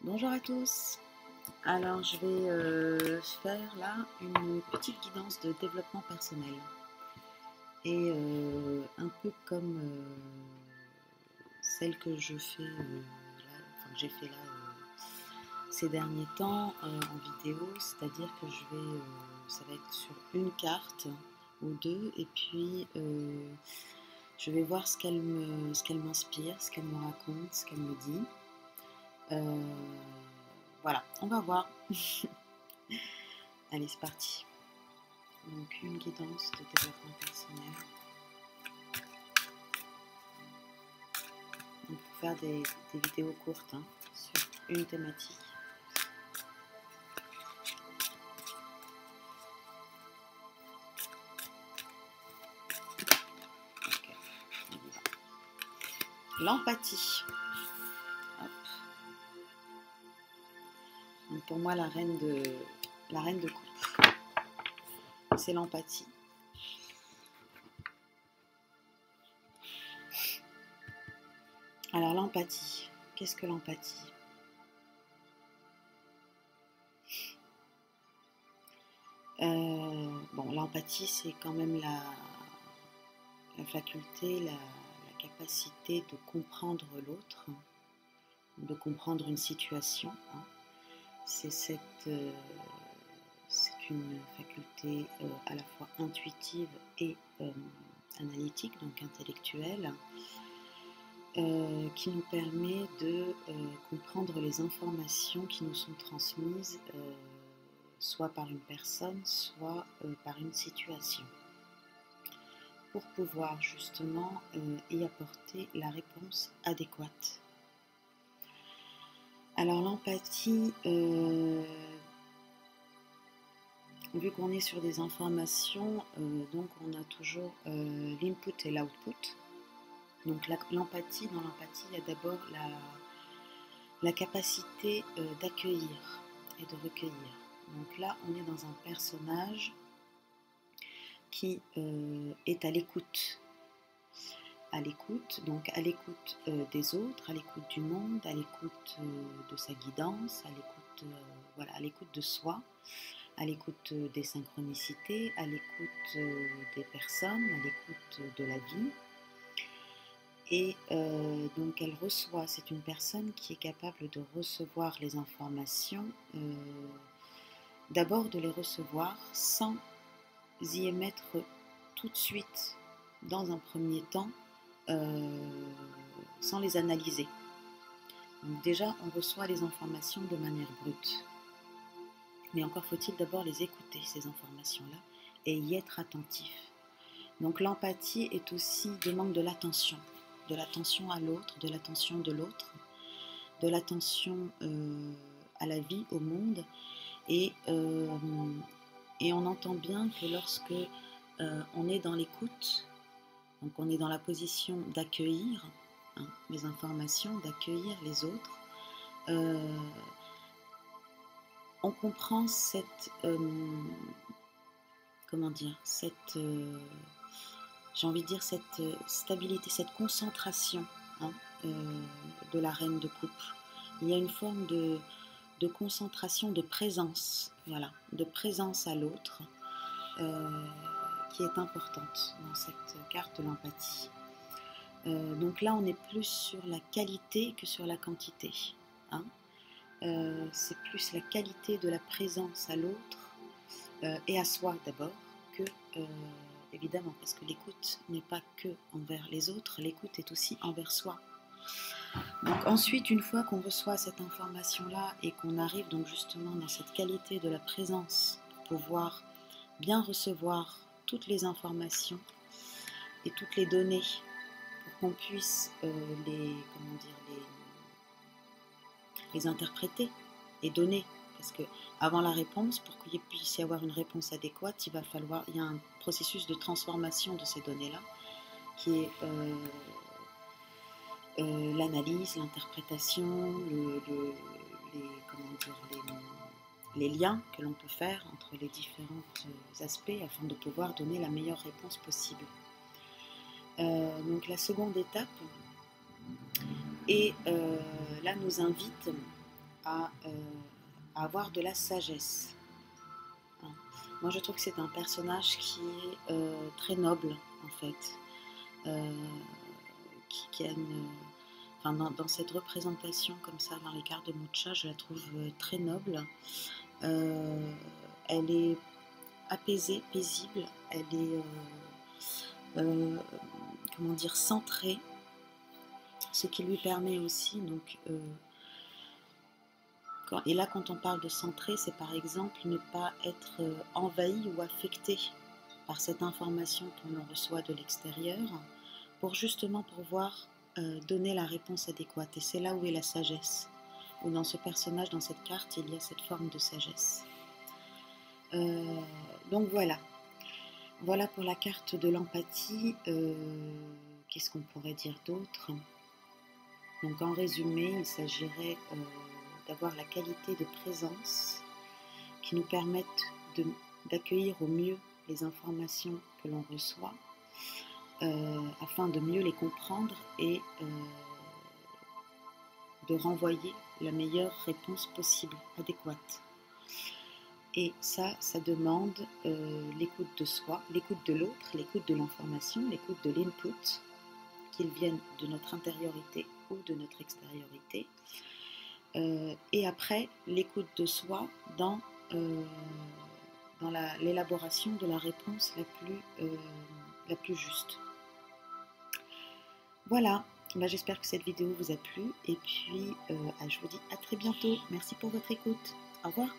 Bonjour à tous. Alors je vais faire là une petite guidance de développement personnel. Et un peu comme celle que je fais là, enfin que j'ai fait là ces derniers temps en vidéo, c'est-à-dire que ça va être sur une carte ou deux, et puis je vais voir ce qu'elle m'inspire, ce qu'elle me raconte, ce qu'elle me dit. Euh, voilà, on va voir. Allez, c'est parti. Donc, une guidance de développement personnel. On peut faire des vidéos courtes sur une thématique. Okay, l'empathie. Donc pour moi, la reine de coupe, c'est l'empathie. Alors l'empathie, qu'est-ce que l'empathie? Bon, l'empathie, c'est quand même la faculté, la capacité de comprendre l'autre, de comprendre une situation. C'est une faculté à la fois intuitive et analytique, donc intellectuelle, qui nous permet de comprendre les informations qui nous sont transmises soit par une personne, soit par une situation, pour pouvoir justement y apporter la réponse adéquate. Alors l'empathie, vu qu'on est sur des informations, donc on a toujours l'input et l'output. Donc l'empathie, dans l'empathie, il y a d'abord la capacité d'accueillir et de recueillir. Donc là, on est dans un personnage qui est à l'écoute. Donc à l'écoute des autres, à l'écoute du monde, à l'écoute de sa guidance, à l'écoute de soi, à l'écoute des synchronicités, à l'écoute des personnes, à l'écoute de la vie. Et donc elle reçoit, c'est une personne qui est capable de recevoir les informations, d'abord de les recevoir sans y émettre tout de suite, dans un premier temps, sans les analyser. Donc déjà, on reçoit les informations de manière brute. Mais encore faut-il d'abord les écouter, ces informations-là, et y être attentif. Donc l'empathie est aussi demande de l'attention à l'autre, de l'attention de l'autre, de l'attention à la vie, au monde. Et on entend bien que lorsque on est dans l'écoute, donc on est dans la position d'accueillir les informations, d'accueillir les autres, on comprend cette j'ai envie de dire cette stabilité, cette concentration de la reine de coupe. Il y a une forme de concentration, de présence, voilà, de présence à l'autre qui est importante dans cette carte de l'empathie. Donc là, on est plus sur la qualité que sur la quantité. C'est plus la qualité de la présence à l'autre et à soi d'abord que évidemment, parce que l'écoute n'est pas que envers les autres, l'écoute est aussi envers soi. Donc ensuite, une fois qu'on reçoit cette information-là et qu'on arrive donc justement dans cette qualité de la présence pour pouvoir bien recevoir toutes les informations et toutes les données pour qu'on puisse les interpréter et donner. Parce que avant la réponse, pour qu'il puisse y avoir une réponse adéquate, il y a un processus de transformation de ces données-là qui est l'analyse, l'interprétation, les liens que l'on peut faire entre les différents aspects afin de pouvoir donner la meilleure réponse possible. Donc la seconde étape, et là nous invite à avoir de la sagesse. Hein. Moi, je trouve que c'est un personnage qui est très noble, en fait, euh, qui a une... Enfin, dans cette représentation comme ça, dans les cartes de Mucha, je la trouve très noble. Elle est apaisée, paisible, elle est, comment dire, centrée, ce qui lui permet aussi, donc, et là quand on parle de centré, c'est par exemple ne pas être envahi ou affecté par cette information que l'on reçoit de l'extérieur, pour justement pouvoir donner la réponse adéquate. Et c'est là où est la sagesse, où dans ce personnage, dans cette carte, il y a cette forme de sagesse. Donc voilà. Voilà pour la carte de l'empathie. Qu'est-ce qu'on pourrait dire d'autre? Donc en résumé, il s'agirait d'avoir la qualité de présence qui nous permette d'accueillir au mieux les informations que l'on reçoit, afin de mieux les comprendre et de renvoyer la meilleure réponse possible, adéquate. Et ça demande l'écoute de soi, l'écoute de l'autre, l'écoute de l'information, l'écoute de l'input, qu'ils viennent de notre intériorité ou de notre extériorité. Et après, l'écoute de soi dans l'élaboration de la réponse la plus juste. Voilà, j'espère que cette vidéo vous a plu et puis je vous dis à très bientôt. Merci pour votre écoute. Au revoir.